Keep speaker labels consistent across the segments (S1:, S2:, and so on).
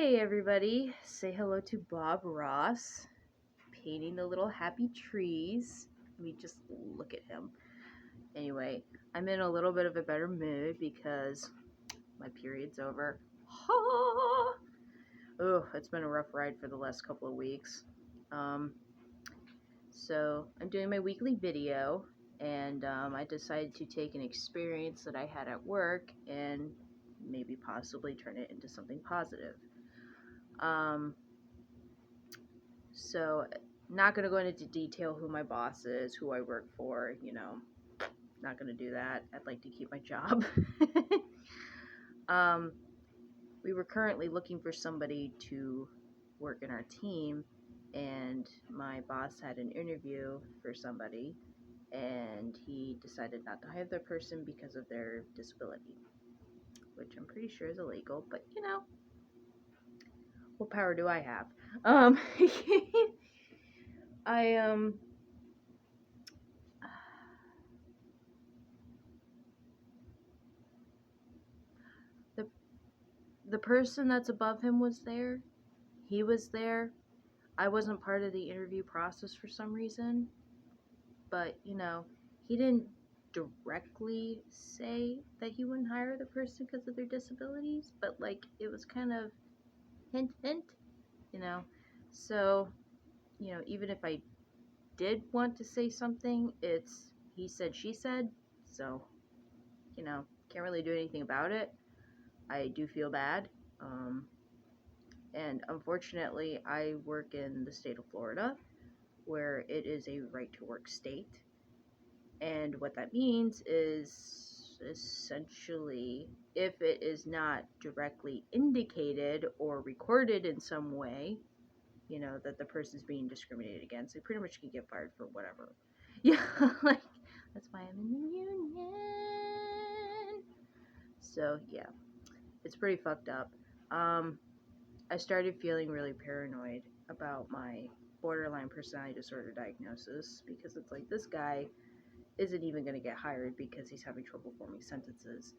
S1: Hey everybody, say hello to Bob Ross, painting the little happy trees. Let me just look at him. Anyway, I'm in a little bit of a better mood because my period's over. Ha! Oh, it's been a rough ride for the last couple of weeks. So I'm doing my weekly video, and I decided to take an experience that I had at work and maybe possibly turn it into something positive. So not going to go into detail who my boss is, who I work for, not going to do that. I'd like to keep my job. We were currently looking for somebody to work in our team, and my boss had an interview for somebody, and he decided not to hire the person because of their disability, which I'm pretty sure is illegal, but what power do I have? I the person that's above him was there. He was there. I wasn't part of the interview process for some reason, but he didn't directly say that he wouldn't hire the person because of their disabilities, but like it was kind of hint hint, you know. So, even if I did want to say something, it's he said, she said. So, can't really do anything about it. I do feel bad. And unfortunately, I work in the state of Florida, where it is a right to work state. And what that means is essentially, if it is not directly indicated or recorded in some way, that the person's being discriminated against, they pretty much can get fired for whatever. Yeah, like, that's why I'm in the union. So, yeah, it's pretty fucked up. I started feeling really paranoid about my borderline personality disorder diagnosis because it's like, this guy isn't even going to get hired because he's having trouble forming sentences.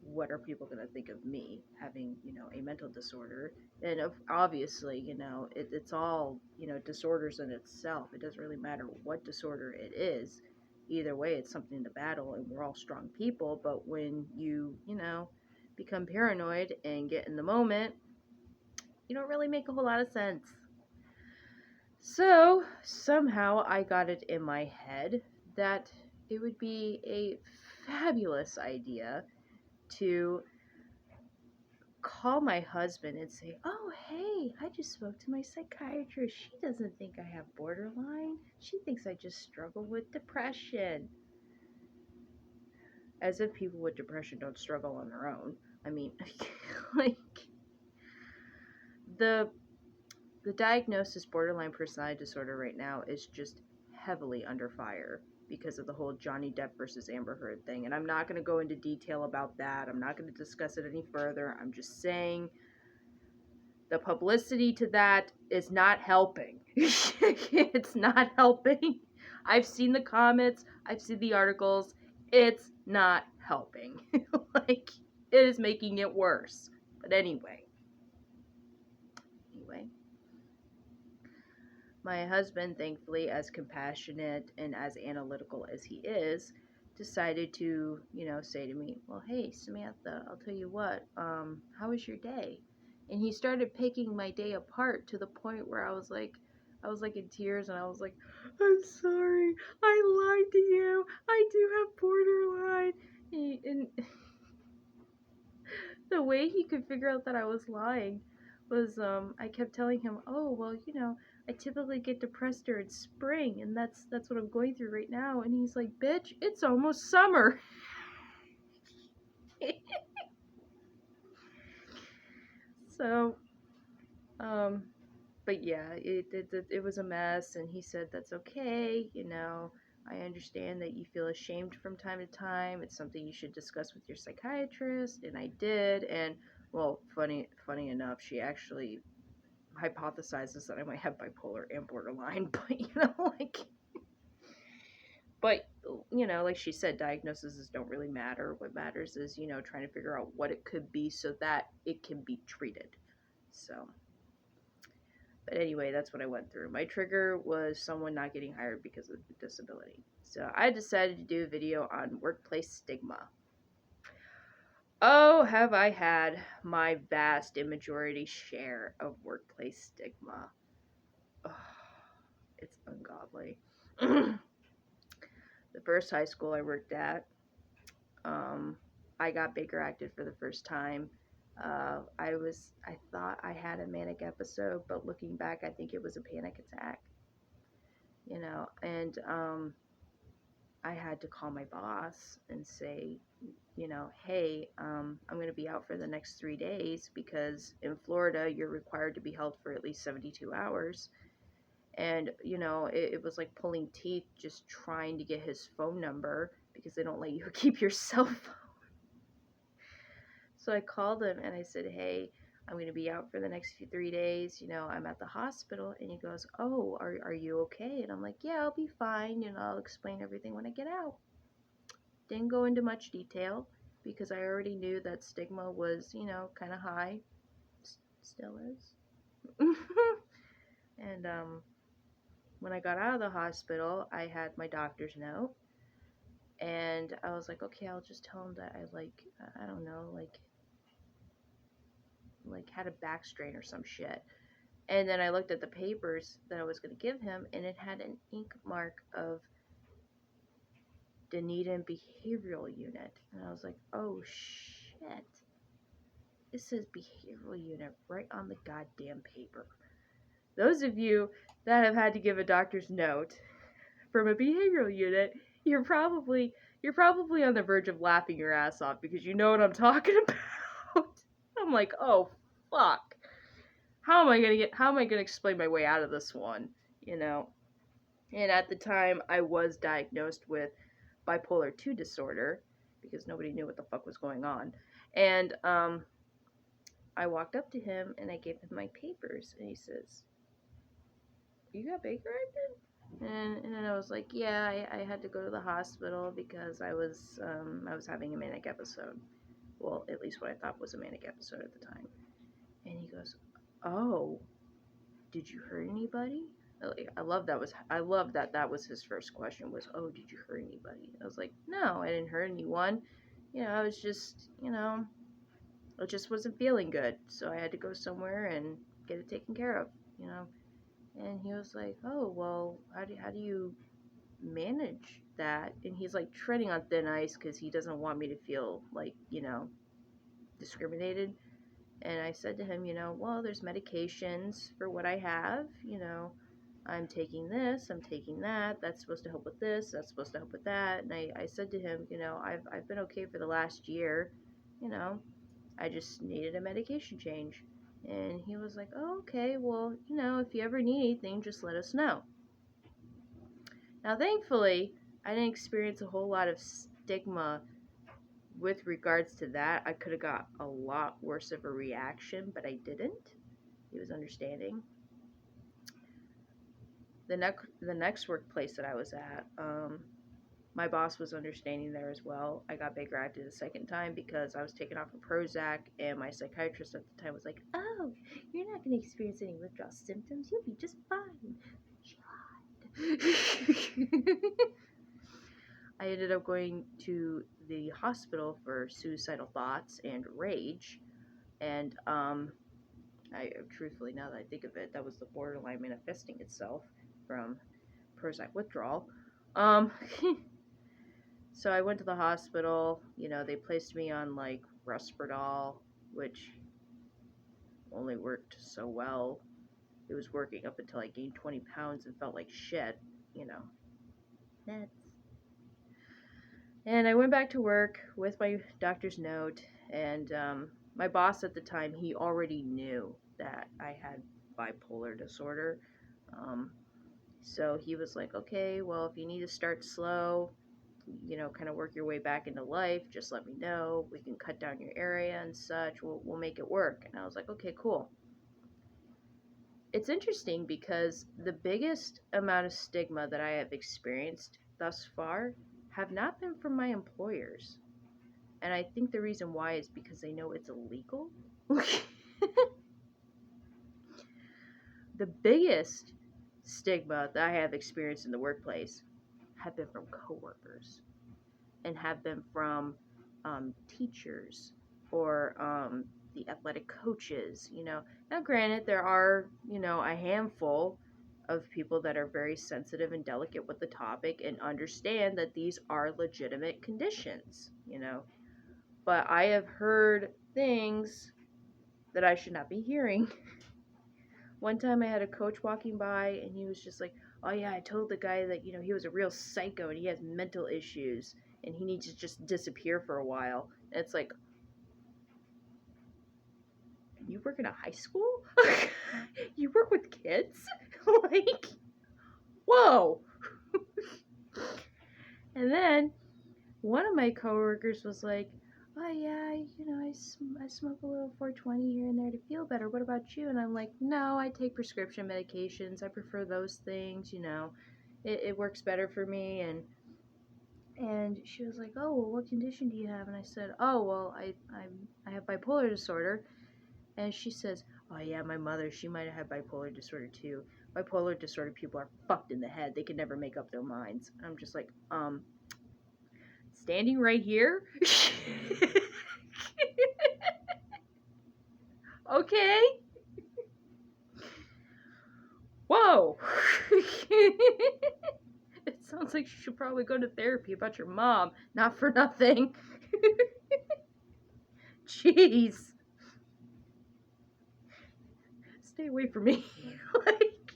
S1: What are people going to think of me having, a mental disorder? And obviously, it's all, disorders in itself. It doesn't really matter what disorder it is. Either way, it's something to battle, and we're all strong people. But when you, become paranoid and get in the moment, you don't really make a whole lot of sense. So somehow I got it in my head that it would be a fabulous idea to call my husband and say, "Oh, hey, I just spoke to my psychiatrist. She doesn't think I have borderline. She thinks I just struggle with depression." As if people with depression don't struggle on their own. I mean, like, the diagnosis borderline personality disorder right now is just heavily under fire because of the whole Johnny Depp versus Amber Heard thing. And I'm not going to go into detail about that. I'm not going to discuss it any further. I'm just saying the publicity to that is not helping. It's not helping. I've seen the comments. I've seen the articles. It's not helping. Like, it is making it worse. But anyway. My husband, thankfully, as compassionate and as analytical as he is, decided to, say to me, "Well, hey, Samantha, I'll tell you what, how was your day?" And he started picking my day apart to the point where I was like in tears, and I was like, "I'm sorry, I lied to you. I do have borderline." And the way he could figure out that I was lying was, I kept telling him, "Oh, well, I typically get depressed during spring, and that's what I'm going through right now." And he's like, "Bitch, it's almost summer." So, but yeah, it was a mess, and he said, "That's okay, I understand that you feel ashamed from time to time. It's something you should discuss with your psychiatrist." And I did, and well, funny enough, she actually hypothesizes that I might have bipolar and borderline, but like she said, diagnoses don't really matter. What matters is, trying to figure out what it could be so that it can be treated. So, but anyway, that's what I went through. My trigger was someone not getting hired because of a disability. So I decided to do a video on workplace stigma. Oh, have I had my vast and majority share of workplace stigma. Oh, it's ungodly. The first high school I worked at, I got Baker acted for the first time. I thought I had a manic episode, but looking back, I think it was a panic attack, and I had to call my boss and say, hey, I'm going to be out for the next 3 days because in Florida, you're required to be held for at least 72 hours. And, it was like pulling teeth just trying to get his phone number because they don't let you keep your cell phone. So I called him and I said, hey, I'm going to be out for the next 3 days. I'm at the hospital. And he goes, oh, are you okay? And I'm like, yeah, I'll be fine. I'll explain everything when I get out. Didn't go into much detail because I already knew that stigma was, kind of high. Still is. And when I got out of the hospital, I had my doctor's note. And I was like, okay, I'll just tell him that I don't know, had a back strain or some shit. And then I looked at the papers that I was going to give him, and it had an ink mark of Dunedin Behavioral Unit. And I was like, oh shit. It says Behavioral Unit right on the goddamn paper. Those of you that have had to give a doctor's note from a behavioral unit, you're probably on the verge of laughing your ass off because you know what I'm talking about. I'm like, oh fuck. How am I gonna explain my way out of this one? And at the time I was diagnosed with bipolar 2 disorder because nobody knew what the fuck was going on. And I walked up to him and I gave him my papers and he says, you got Baker acted? And I was like, yeah, I had to go to the hospital because I was having a manic episode. Well, at least what I thought was a manic episode at the time. And he goes, oh, did you hurt anybody? I love that was his first question was, oh, did you hurt anybody? I was like, no, I didn't hurt anyone. I was just, I just wasn't feeling good. So I had to go somewhere and get it taken care of, And he was like, oh, well, how do you manage that? And he's like treading on thin ice because he doesn't want me to feel like, discriminated. And I said to him, well, there's medications for what I have, I'm taking this, I'm taking that, that's supposed to help with this, that's supposed to help with that. And I said to him, I've been okay for the last year, I just needed a medication change. And he was like, oh, okay, well, if you ever need anything, just let us know. Now, thankfully, I didn't experience a whole lot of stigma with regards to that. I could have got a lot worse of a reaction, but I didn't. He was understanding. The next workplace that I was at, my boss was understanding there as well. I got Baker acted a second time because I was taken off of Prozac, and my psychiatrist at the time was like, oh, you're not going to experience any withdrawal symptoms. You'll be just fine. I ended up going to the hospital for suicidal thoughts and rage. And I truthfully, now that I think of it, that was the borderline manifesting itself from Prozac withdrawal. So I went to the hospital. They placed me on like Risperdal, which only worked so well. It was working up until I gained 20 pounds and felt like shit. That's. And I went back to work with my doctor's note, and my boss at the time, he already knew that I had bipolar disorder. So he was like, okay, well, if you need to start slow, kind of work your way back into life, just let me know. We can cut down your area and such. We'll make it work. And I was like, okay, cool. It's interesting because the biggest amount of stigma that I have experienced thus far have not been from my employers. And I think the reason why is because they know it's illegal. the biggest stigma that I have experienced in the workplace have been from coworkers and have been from teachers or the athletic coaches. Now granted, there are a handful of people that are very sensitive and delicate with the topic and understand that these are legitimate conditions. But I have heard things that I should not be hearing. One time I had a coach walking by and he was just like, "Oh yeah, I told the guy that, he was a real psycho and he has mental issues and he needs to just disappear for a while." And it's like, you work in a high school? You work with kids? Like, whoa. And then one of my coworkers was like, "Oh yeah, I smoke a little 420 here and there to feel better. What about you?" And I'm like, "No, I take prescription medications. I prefer those things. It works better for me." And she was like, "Oh, well, what condition do you have?" And I said, "Oh, well, I have bipolar disorder." And she says, "Oh yeah, my mother, she might have had bipolar disorder too. Bipolar disorder people are fucked in the head. They can never make up their minds." I'm just like, standing right here? Okay. Whoa. It sounds like you should probably go to therapy about your mom. Not for nothing. Jeez. Stay away from me. Like,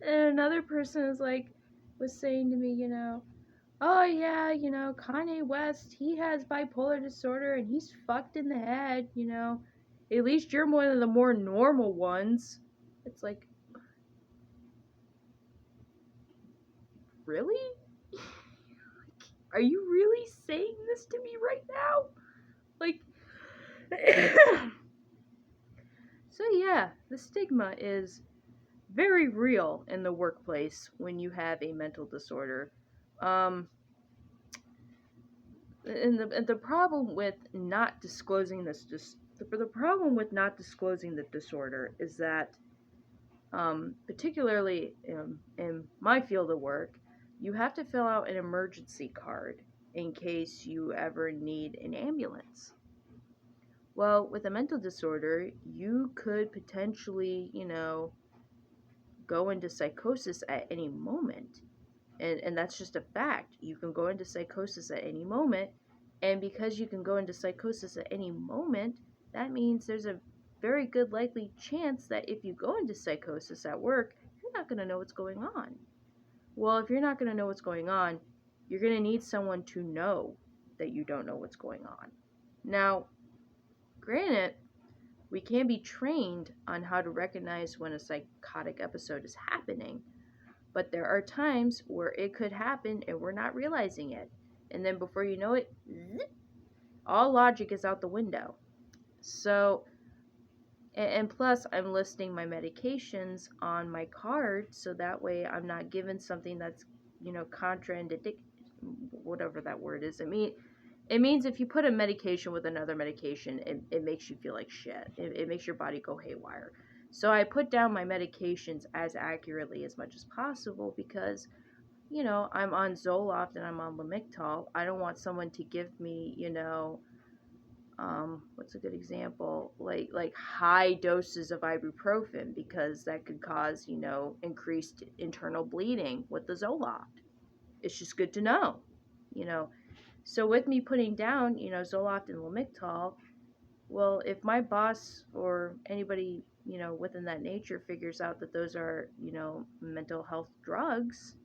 S1: and another person was saying to me, "Oh yeah, Kanye West, he has bipolar disorder and he's fucked in the head. At least you're one of the more normal ones." It's like, really? Are you really saying this to me right now? Like, so yeah, the stigma is very real in the workplace when you have a mental disorder. And the problem with not disclosing the problem with not disclosing the disorder is that, particularly in my field of work, you have to fill out an emergency card in case you ever need an ambulance. Well, with a mental disorder, you could potentially, go into psychosis at any moment. And that's just a fact. You can go into psychosis at any moment. And because you can go into psychosis at any moment, that means there's a very good likely chance that if you go into psychosis at work, you're not going to know what's going on. Well, if you're not going to know what's going on, you're going to need someone to know that you don't know what's going on. Now, granted, we can be trained on how to recognize when a psychotic episode is happening, but there are times where it could happen and we're not realizing it. And then before you know it, all logic is out the window. So, and plus, I'm listing my medications on my card so that way I'm not given something that's, contraindicated, whatever that word is. It means if you put a medication with another medication, it makes you feel like shit. It makes your body go haywire. So I put down my medications as accurately as much as possible because, I'm on Zoloft and I'm on Lamictal. I don't want someone to give me, what's a good example? Like high doses of ibuprofen because that could cause, increased internal bleeding with the Zoloft. It's just good to know, you know. So with me putting down, Zoloft and Lamictal, well, if my boss or anybody, within that nature figures out that those are, mental health drugs,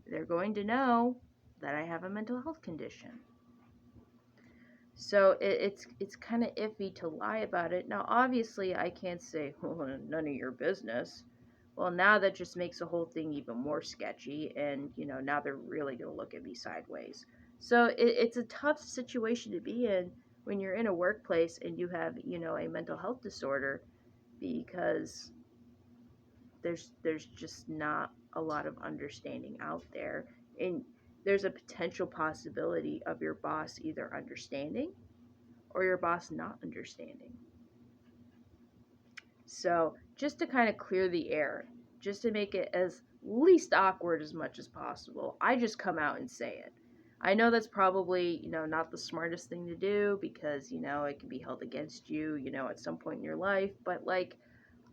S1: they're going to know that I have a mental health condition. So it's kind of iffy to lie about it. Now, obviously, I can't say, "Oh, none of your business." Well, now that just makes the whole thing even more sketchy, and now they're really gonna look at me sideways. So it's a tough situation to be in when you're in a workplace and you have a mental health disorder because there's just not a lot of understanding out there, and there's a potential possibility of your boss either understanding or your boss not understanding. So just to kind of clear the air, just to make it as least awkward as much as possible, I just come out and say it. I know that's probably, not the smartest thing to do because, it can be held against you, at some point in your life. But, like,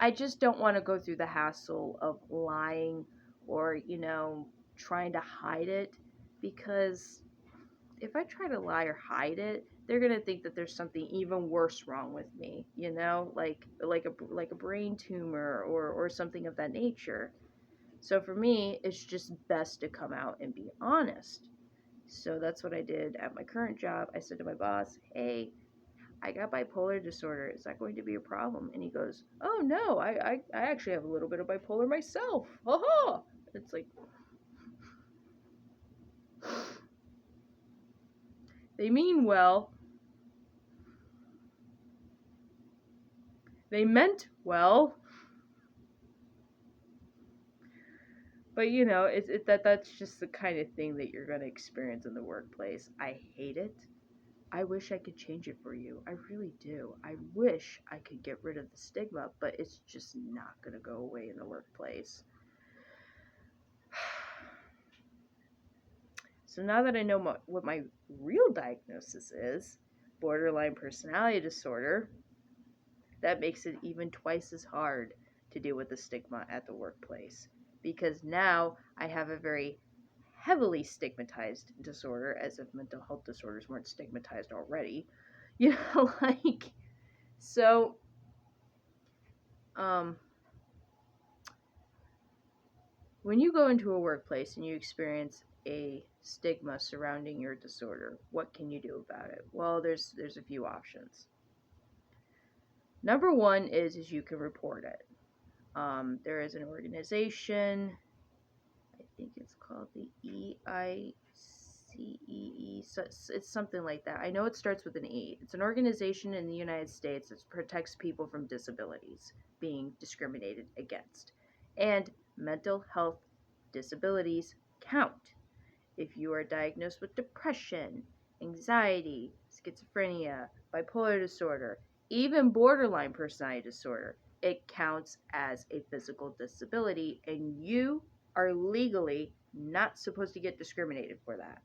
S1: I just don't want to go through the hassle of lying or, trying to hide it, because if I try to lie or hide it, they're gonna think that there's something even worse wrong with me, like a brain tumor or something of that nature. So for me, it's just best to come out and be honest. So that's what I did at my current job. I said to my boss, "Hey, I got bipolar disorder. Is that going to be a problem?" And he goes, "Oh no, I actually have a little bit of bipolar myself. Haha!" It's like, they mean well. They meant well. But that's just the kind of thing that you're gonna experience in the workplace. I hate it. I wish I could change it for you. I really do. I wish I could get rid of the stigma, but it's just not gonna go away in the workplace. So now that I know what my real diagnosis is, borderline personality disorder, that makes it even twice as hard to deal with the stigma at the workplace. Because now I have a very heavily stigmatized disorder, as if mental health disorders weren't stigmatized already. Like, so, um, when you go into a workplace and you experience a stigma surrounding your disorder, what can you do about it? Well, there's a few options. Number one is you can report it. There is an organization, I think it's called the EICEE. So it's something like that. I know it starts with an E. It's an organization in the United States that protects people from disabilities being discriminated against. And mental health disabilities count. If you are diagnosed with depression, anxiety, schizophrenia, bipolar disorder, even borderline personality disorder, it counts as a physical disability, and you are legally not supposed to get discriminated for that.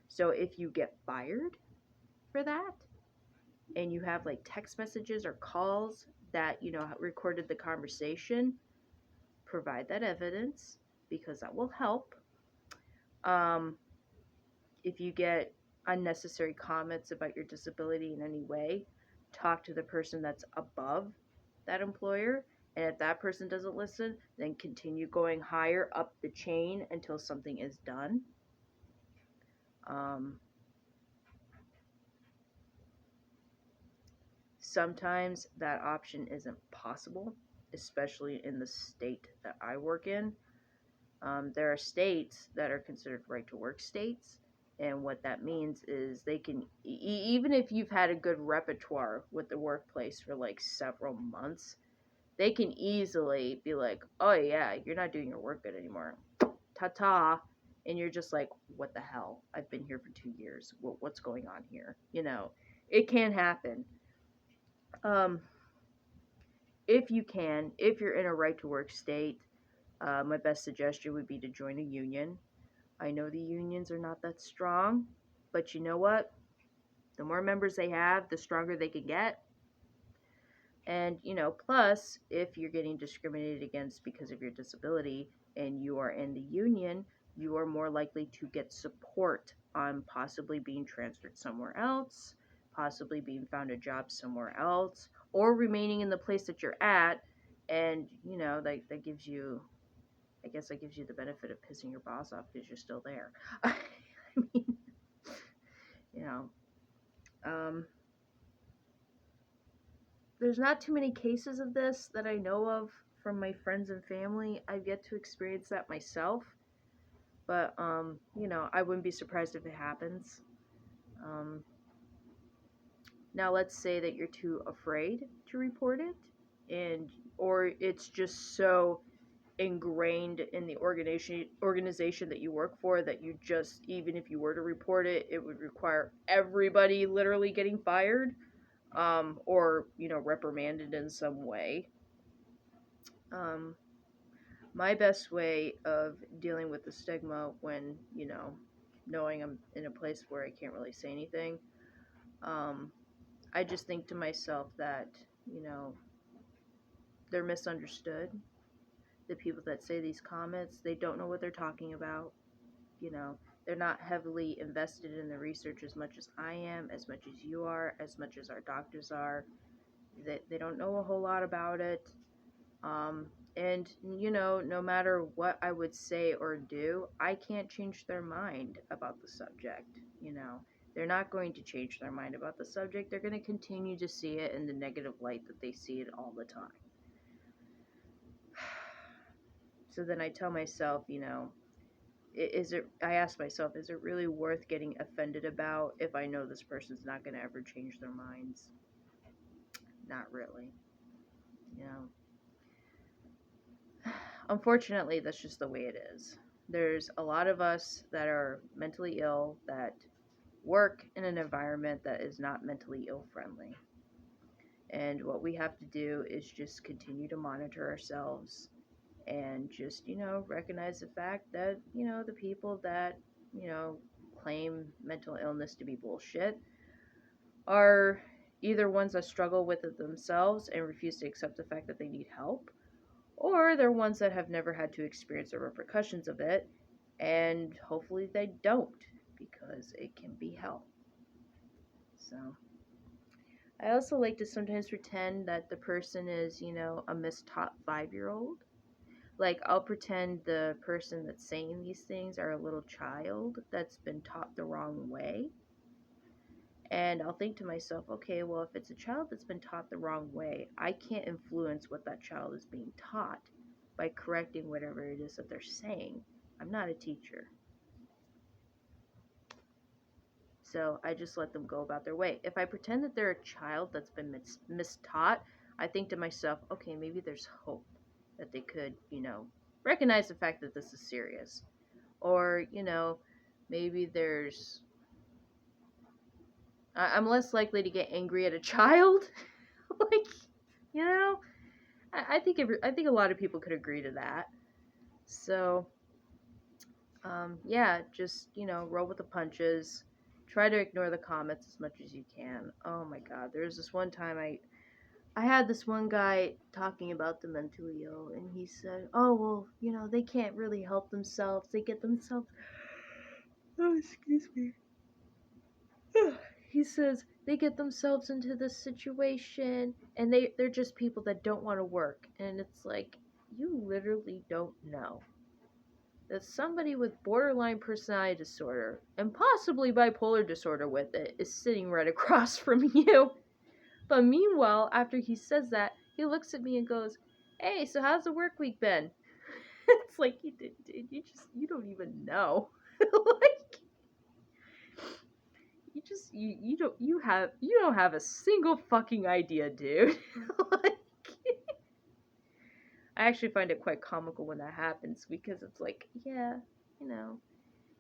S1: So if you get fired for that, and you have like text messages or calls that, recorded the conversation, provide that evidence, because that will help. If you get unnecessary comments about your disability in any way, talk to the person that's above that employer. And if that person doesn't listen, then continue going higher up the chain until something is done. Sometimes that option isn't possible, especially in the state that I work in. There are states that are considered right to work states, and what that means is they can, even if you've had a good repertoire with the workplace for like several months, they can easily be like, "Oh yeah, you're not doing your work good anymore, ta-ta," and you're just like, "What the hell, I've been here for 2 years, what's going on here?" It can happen. um, if you're in a right to work state, my best suggestion would be to join a union. I know the unions are not that strong, but you know what? The more members they have, the stronger they can get. And, plus, if you're getting discriminated against because of your disability and you are in the union, you are more likely to get support on possibly being transferred somewhere else, possibly being found a job somewhere else, or remaining in the place that you're at. And, that gives you, I guess that gives you the benefit of pissing your boss off because you're still there. I mean, you know, um, there's not too many cases of this that I know of from my friends and family. I've yet to experience that myself, but I wouldn't be surprised if it happens. Um, Now, let's say that you're too afraid to report it, or it's just so ingrained in the organization that you work for that you just, even if you were to report it, it would require everybody literally getting fired, or reprimanded in some way. Um, my best way of dealing with the stigma when, knowing I'm in a place where I can't really say anything, um, I just think to myself that, you know, they're misunderstood. The people that say these comments, they don't know what they're talking about. You know, they're not heavily invested in the research as much as I am, as much as you are, as much as our doctors are. They don't know a whole lot about it. Um, and, no matter what I would say or do, I can't change their mind about the subject. They're not going to change their mind about the subject. They're going to continue to see it in the negative light that they see it all the time. So then I tell myself, I ask myself, is it really worth getting offended about if I know this person's not going to ever change their minds? Not really. You know, Unfortunately, that's just the way it is. There's a lot of us that are mentally ill that work in an environment that is not mentally ill friendly. And what we have to do is just continue to monitor ourselves and just, recognize the fact that, the people that, you know, claim mental illness to be bullshit are either ones that struggle with it themselves and refuse to accept the fact that they need help, or they're ones that have never had to experience the repercussions of it, and hopefully they don't, because it can be hell. So, I also like to sometimes pretend that the person is, a mistaught 5-year-old. Like, I'll pretend the person that's saying these things are a little child that's been taught the wrong way. And I'll think to myself, okay, well, if it's a child that's been taught the wrong way, I can't influence what that child is being taught by correcting whatever it is that they're saying. I'm not a teacher. So I just let them go about their way. If I pretend that they're a child that's been mistaught, I think to myself, okay, maybe there's hope that they could, recognize the fact that this is serious. Or, maybe I'm less likely to get angry at a child. Like, you know, I think a lot of people could agree to that. So, yeah, just, roll with the punches. Try to ignore the comments as much as you can. Oh my god, there was this one time I had this one guy talking about the mentally ill, and he said, "Oh, well, they can't really help themselves. They get themselves." Oh, excuse me. He says they get themselves into this situation, and they're just people that don't want to work. And it's like, you literally don't know that somebody with borderline personality disorder and possibly bipolar disorder with it is sitting right across from you. But meanwhile, after he says that, he looks at me and goes, "Hey, so how's the work week been?" It's like, you don't even know. Like, you don't have a single fucking idea, dude. Like, I actually find it quite comical when that happens, because it's like, yeah, you know,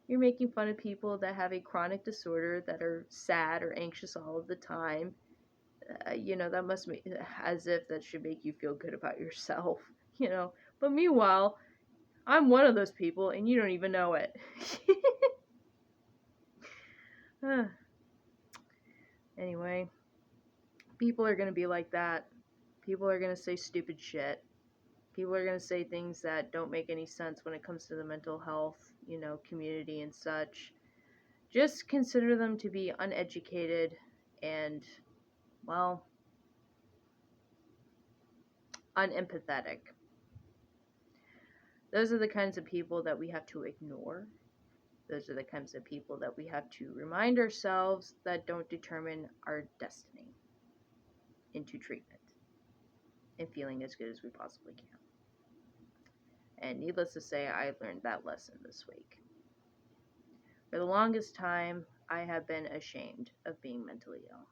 S1: you're making fun of people that have a chronic disorder, that are sad or anxious all of the time. That must make, as if that should make you feel good about yourself, But meanwhile, I'm one of those people, and you don't even know it. Anyway, people are gonna be like that. People are gonna say stupid shit. People are gonna say things that don't make any sense when it comes to the mental health, community and such. Just consider them to be uneducated and, well, unempathetic. Those are the kinds of people that we have to ignore. Those are the kinds of people that we have to remind ourselves that don't determine our destiny into treatment and feeling as good as we possibly can. And needless to say, I learned that lesson this week. For the longest time, I have been ashamed of being mentally ill.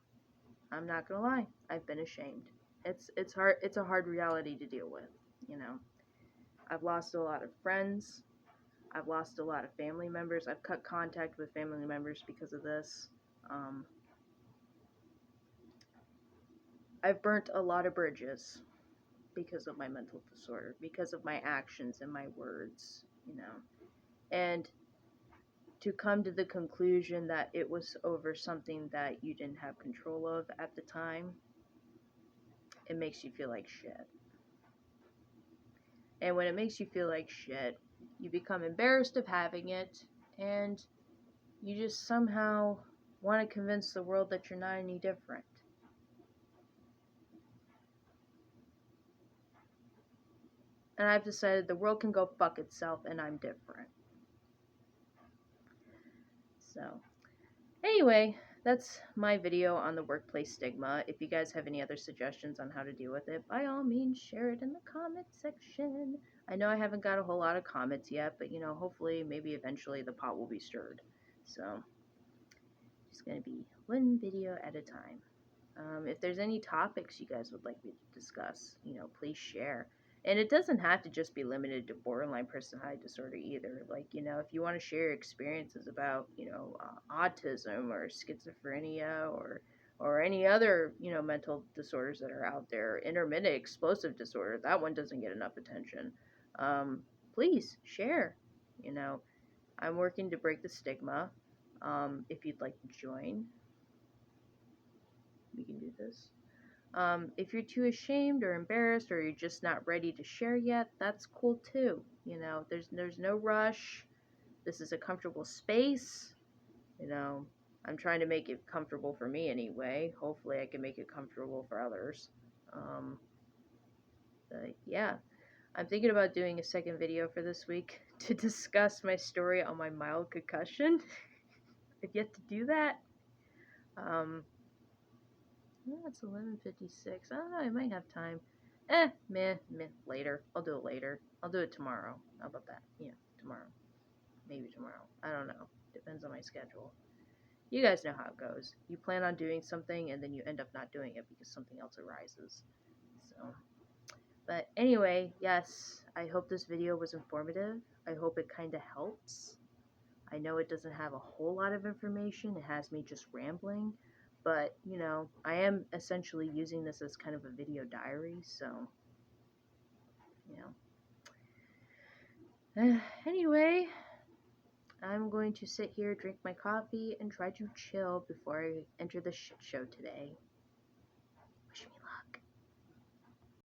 S1: I'm not gonna lie, I've been ashamed. It's hard. It's a hard reality to deal with. I've lost a lot of friends. I've lost a lot of family members. I've cut contact with family members because of this. I've burnt a lot of bridges because of my mental disorder, because of my actions and my words, you know. And to come to the conclusion that it was over something that you didn't have control of at the time, it makes you feel like shit. And when it makes you feel like shit, you become embarrassed of having it, and you just somehow want to convince the world that you're not any different. And I've decided the world can go fuck itself and I'm different. So, anyway, that's my video on the workplace stigma. If you guys have any other suggestions on how to deal with it, by all means, share it in the comment section. I know I haven't got a whole lot of comments yet, but you know, hopefully, maybe eventually the pot will be stirred. So, just gonna be one video at a time. If there's any topics you guys would like me to discuss, you know, please share. And it doesn't have to just be limited to borderline personality disorder either. Like, you know, if you want to share your experiences about, you know, autism or schizophrenia or any other, you know, mental disorders that are out there, intermittent explosive disorder, that one doesn't get enough attention. Please share. You know, I'm working to break the stigma. If you'd like to join, we can do this. If you're too ashamed or embarrassed or you're just not ready to share yet, that's cool too. You know, there's no rush. This is a comfortable space. You know, I'm trying to make it comfortable for me anyway. Hopefully I can make it comfortable for others. But yeah, I'm thinking about doing a second video for this week to discuss my story on my mild concussion. I've yet to do that. It's 11:56. I don't know. I might have time. Later. I'll do it later. I'll do it tomorrow. How about that? Yeah, tomorrow. Maybe tomorrow. I don't know. Depends on my schedule. You guys know how it goes. You plan on doing something and then you end up not doing it because something else arises. So, but anyway, yes, I hope this video was informative. I hope it kind of helps. I know it doesn't have a whole lot of information. It has me just rambling. But, you know, I am essentially using this as kind of a video diary, so, you know. Anyway, I'm going to sit here, drink my coffee, and try to chill before I enter the shit show today.